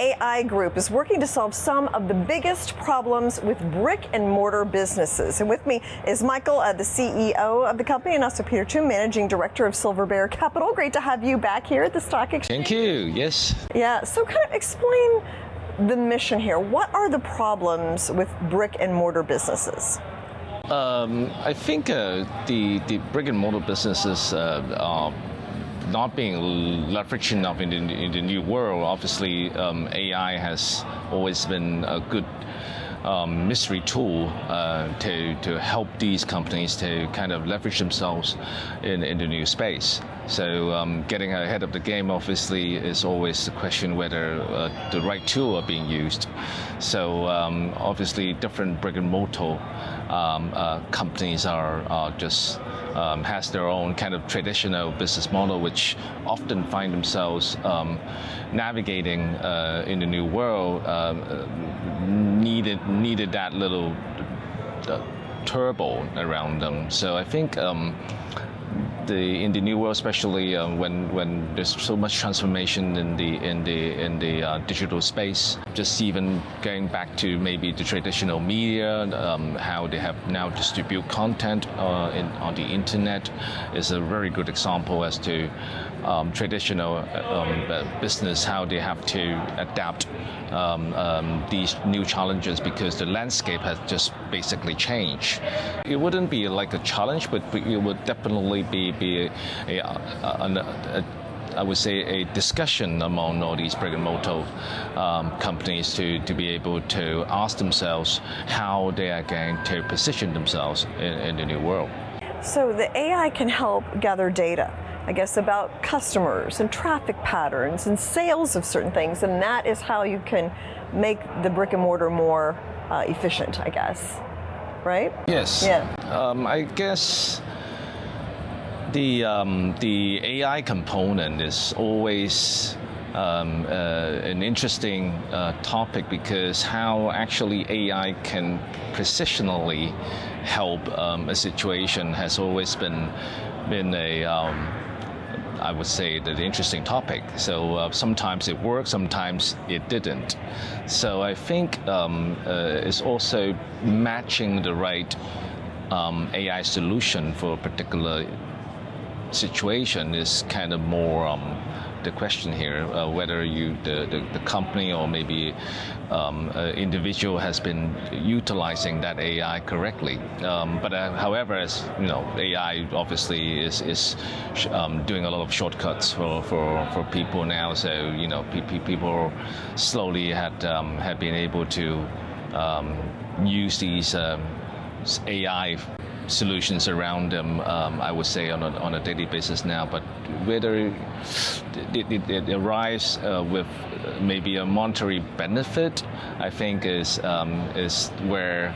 AI group is working to solve some of the biggest problems with brick-and-mortar businesses. And with me is Michael, the CEO of the company, and also Peter Chu, Managing Director of SilverBear Capital. Great to have you back here at the Stock Exchange. Thank you. Yes. Yeah, so kind of explain the mission here. What are the problems with brick-and-mortar businesses? I think the brick-and-mortar businesses are not being leveraged enough in the new world. Obviously, AI has always been a good mystery tool to help these companies to kind of leverage themselves in the new space. So getting ahead of the game obviously is always the question whether the right tool are being used. So obviously different brick-and-mortar companies are just has their own kind of traditional business model, which often find themselves navigating in the new world, needed that little turbo around them. So I think in the new world, especially when there's so much transformation in the digital space, just even going back to maybe the traditional media, how they have now distribute content on the internet is a very good example as to traditional business, how they have to adapt these new challenges because the landscape has just basically changed. It wouldn't be like a challenge, but it would definitely be I would say a discussion among all these brick-and-mortar companies to be able to ask themselves how they are going to position themselves in the new world. So the AI can help gather data, I guess, about customers and traffic patterns and sales of certain things, and that is how you can make the brick-and-mortar more efficient, I guess, right? Yes. Yeah. I guess the AI component is always an interesting topic because how actually AI can precisionally help a situation has always been a I would say the interesting topic. So sometimes it worked, sometimes it didn't. So I think it's also matching the right AI solution for a particular situation is kind of more the question here, whether the company or maybe individual has been utilizing that AI correctly. But however, as you know, AI obviously is doing a lot of shortcuts for people now. So you know, people slowly had been able to use these AI solutions around them, I would say on a daily basis now, but whether it arrives with maybe a monetary benefit, I think is where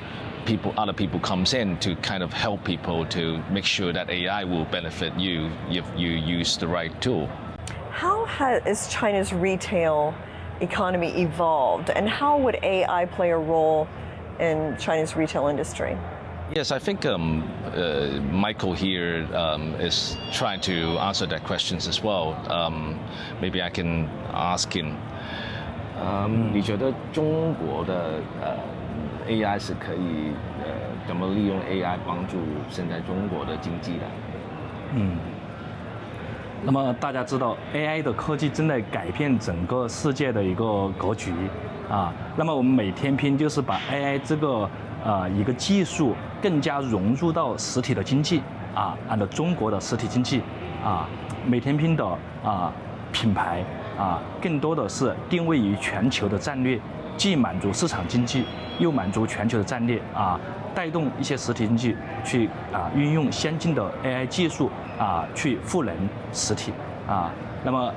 other people comes in to kind of help people to make sure that AI will benefit you if you use the right tool. How has China's retail economy evolved, and how would AI play a role in China's retail industry? Yes, I think Michael here is trying to answer that questions as well. Maybe I can ask him. 你觉得中国的AI 是可以怎么利用 AI 帮助现在中国的经济的？那么大家知道 AI 的科技正在改变整个世界的一个格局啊。那么我们每天拼就是把 AI 这个一个技术更加融入到实体的经济啊，按照中国的实体经济啊，每天拼的品牌啊，更多的是定位于全球的战略，既满足市场经济，又满足全球的战略啊，带动一些实体经济去运用先进的 AI 技术去赋能实体啊。那么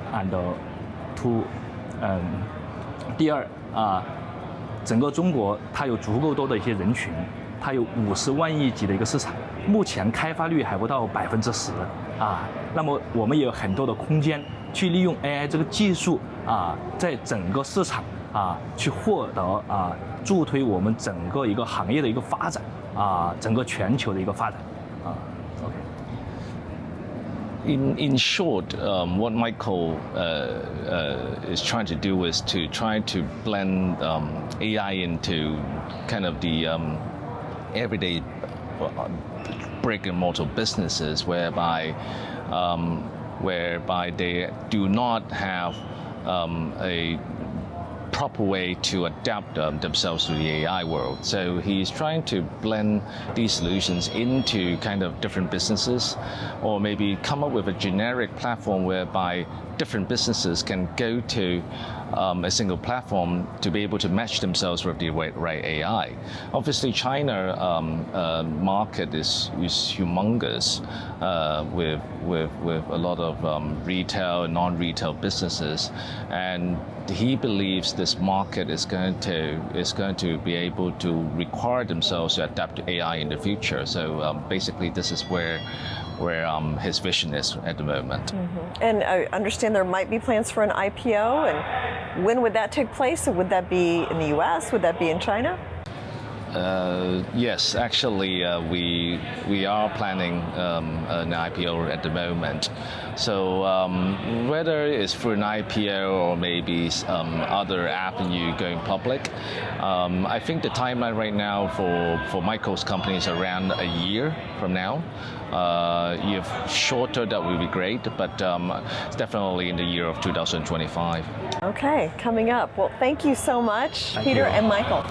第二整个中国它有足够多的一些人群，它有50万亿级的一个市场，目前开发率还不到10%啊。那么我们也有很多的空间去利用 AI 这个技术在整个市场去获得助推我们整个一个行业的一个发展整个全球的一个发展OK。in short, what Michael is trying to do is to try to blend AI into kind of the everyday brick-and-mortar businesses, whereby they do not have a proper way to adapt themselves to the AI world. So he's trying to blend these solutions into kind of different businesses, or maybe come up with a generic platform whereby different businesses can go to a single platform to be able to match themselves with the right AI. Obviously, China market is humongous with a lot of retail and non-retail businesses, and he believes this market is going to be able to require themselves to adapt to AI in the future. So basically, this is where his vision is at the moment. Mm-hmm. And I understand there might be plans for an IPO, and when would that take place? Would that be in the US? Would that be in China? Yes, actually, we are planning an IPO at the moment. So whether it's for an IPO or maybe other avenue going public, I think the timeline right now for Michael's company is around a year from now. If shorter, that would be great, but it's definitely in the year of 2025. Okay, coming up. Well, thank you so much, Peter and Michael.